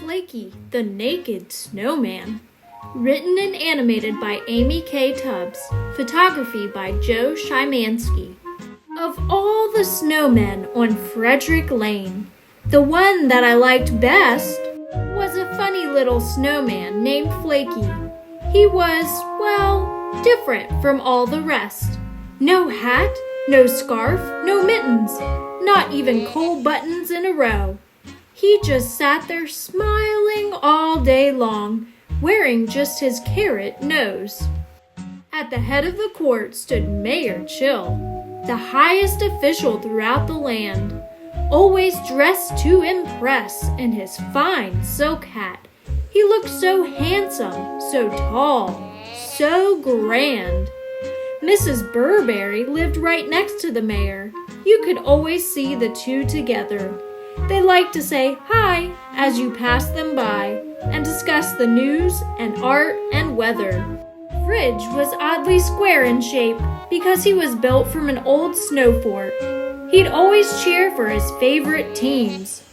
Flakey, the Naked Snowman. Written and animated by Amy K. Tubbs. Photography by Joe Shymanski. Of all the snowmen on Frederick Lane, the one that I liked best was a funny little snowman named Flakey. He was, well, different from all the rest. No hat, no scarf, no mittens, not even coal buttons in a row. He just sat there smiling all day long, wearing just his carrot nose. At the head of the court stood Mayor Chill, the highest official throughout the land, always dressed to impress in his fine silk hat. He looked so handsome, so tall, so grand. Mrs. Burberry lived right next to the mayor. You could always see the two together. They liked to say hi as you passed them by and discuss the news and art and weather. Fridge was oddly square in shape because he was built from an old snow fort. He'd always cheer for his favorite teams.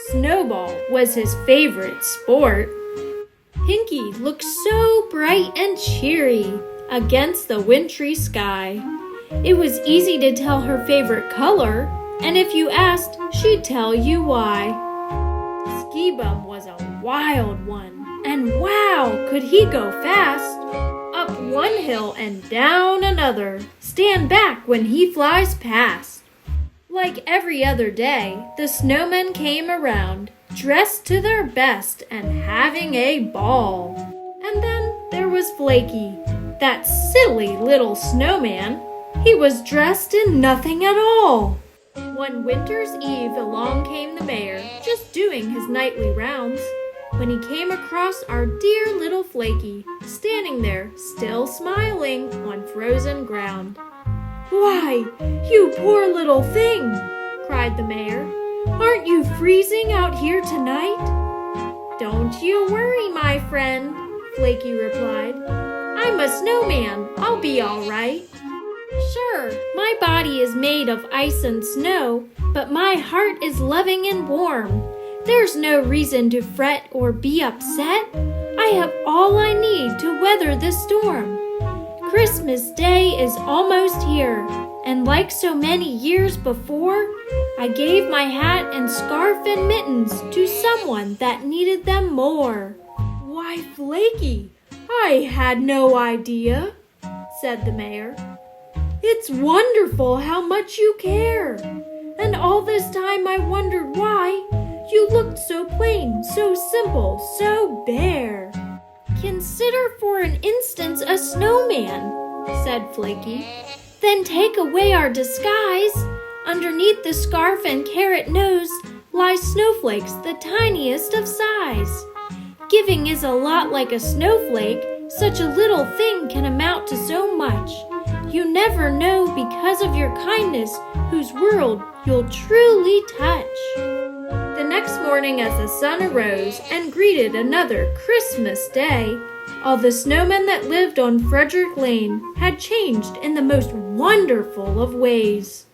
Snowball was his favorite sport. Pinky looked so bright and cheery against the wintry sky. It was easy to tell her favorite color, and if you asked, she'd tell you why. Ski Bum was a wild one, and wow, could he go fast! Up one hill and down another, stand back when he flies past. Like every other day, the snowmen came around, dressed to their best and having a ball. And then there was Flakey, that silly little snowman. He was dressed in nothing at all. One winter's eve along came the mayor, just doing his nightly rounds, when he came across our dear little Flakey, standing there, still smiling, on frozen ground. "Why, you poor little thing!" cried the mayor. "Aren't you freezing out here tonight?" "Don't you worry, my friend," Flakey replied. "I'm a snowman. I'll be all right. Sure, my body is made of ice and snow, but my heart is loving and warm. There's no reason to fret or be upset. I have all I need to weather this storm. Christmas Day is almost here, and like so many years before, I gave my hat and scarf and mittens to someone that needed them more." "Why, Flakey, I had no idea," said the mayor. "It's wonderful how much you care. And all this time I wondered why you looked so plain, so simple, so bare." "Consider for an instant a snowman," said Flakey. "Then take away our disguise. Underneath the scarf and carrot nose lie snowflakes the tiniest of size. Giving is a lot like a snowflake. Such a little thing can amount to so much. You never know because of your kindness whose world you'll truly touch." The next morning as the sun arose and greeted another Christmas day, all the snowmen that lived on Frederick Lane had changed in the most wonderful of ways.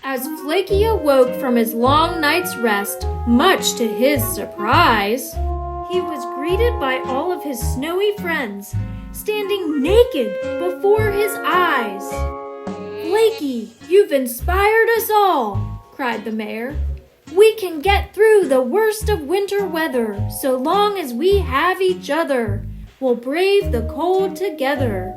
As Flakey awoke from his long night's rest, much to his surprise, he was greeted by all of his snowy friends, standing naked before his eyes. "Flakey, you've inspired us all," cried the mayor. "We can get through the worst of winter weather so long as we have each other. We'll brave the cold together.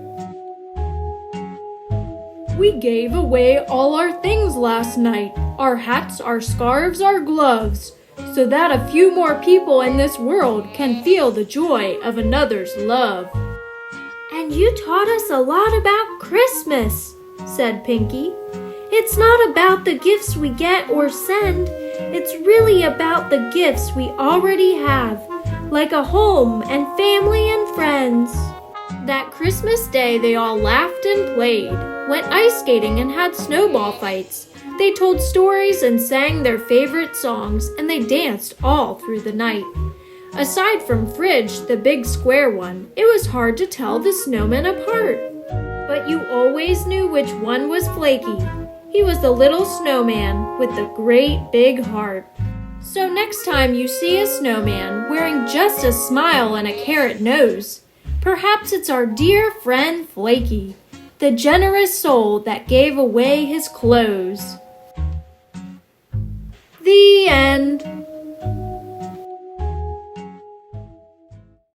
We gave away all our things last night, our hats, our scarves, our gloves, so that a few more people in this world can feel the joy of another's love." "And you taught us a lot about Christmas," said Pinky. "It's not about the gifts we get or send. It's really about the gifts we already have, like a home and family and friends." That Christmas Day they all laughed and played, went ice skating and had snowball fights. They told stories and sang their favorite songs, and they danced all through the night. Aside from Fridge, the big square one, it was hard to tell the snowmen apart. But you always knew which one was Flakey. He was the little snowman with the great big heart. So next time you see a snowman wearing just a smile and a carrot nose, perhaps it's our dear friend Flakey, the generous soul that gave away his clothes. The end.